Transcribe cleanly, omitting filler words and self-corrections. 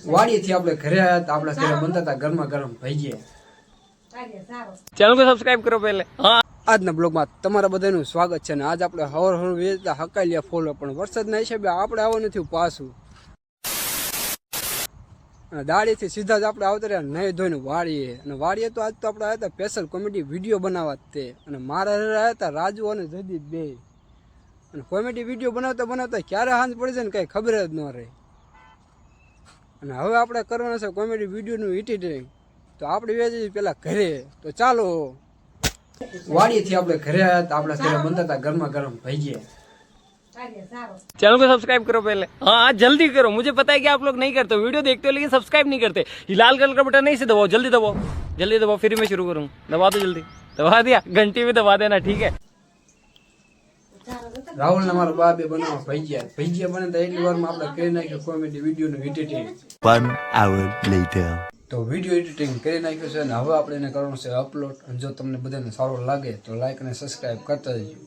વાડીથી આપણે ઘરે આવ્યા હતા, આપણા ઘરે બનતા હતા ગરમા ગરમ ભજીયા। ચેનલ को सब्सक्राइब करो पहले। हाँ આજના બ્લોગમાં તમારા બધાનું સ્વાગત છે ને આજ આપણે હવાર હવાર વેચતા હકાલિયા ફોલો પણ વરસાદના હિસાબે આપણે આવવાનું થયું પાછું અને દાડીથી સીધા જ આપણે આવતા રહ્યા નહીં ધોઈને વાડીએ અને વાડીએ તો આજ તો આપણે આવ્યા હતા સ્પેશિયલ કોમેડી વિડીયો બનાવવા તે અને મારા આવ્યા હતા રાજુ અને જદીદ બે અને કોમેડી વિડીયો બનાવતા બનાવતા ક્યારે હાંજ પડી જાય ને કંઈ ખબર જ ન રહે અને હવે આપણે કરવાનું છે કોમેડી વિડીયોનું એડિટિંગ તો આપણે વેચી પેલા ઘરે તો ચાલો વાડીથી આપણે ઘરે આવ્યા હતા, આપણા ઘરે બનતા હતા ગરમા ગરમ ભજીયા। चैनल को सब्सक्राइब करो पहले। हाँ जल्दी करो, मुझे पता है कि आप लोग नहीं करते, वीडियो देखते हो लेकिन सब्सक्राइब नहीं करते। ये लाल कलर का बटन नहीं से दबाओ, जल्दी दबाओ, जल्दी दबाओ, फिर मैं शुरू करूँ। दबा दो जल्दी, दबा दिया, घंटी में दबा देना, ठीक है। રાહુલ ને મારા બાપે બનાવવા ભજીયા બને તો એટલી વારમાં આપણે કરી નાખ્યું કોમેડી વિડીયોનું એડિટિંગ। 1 hour later. તો વિડીયો એડિટિંગ કરી નાખ્યું છે અને હવે આપણે એને કરવાનું છે અપલોડ અને જો તમને બધાને સારું લાગે તો લાઈક અને સબસ્ક્રાઇબ કરતા જજો।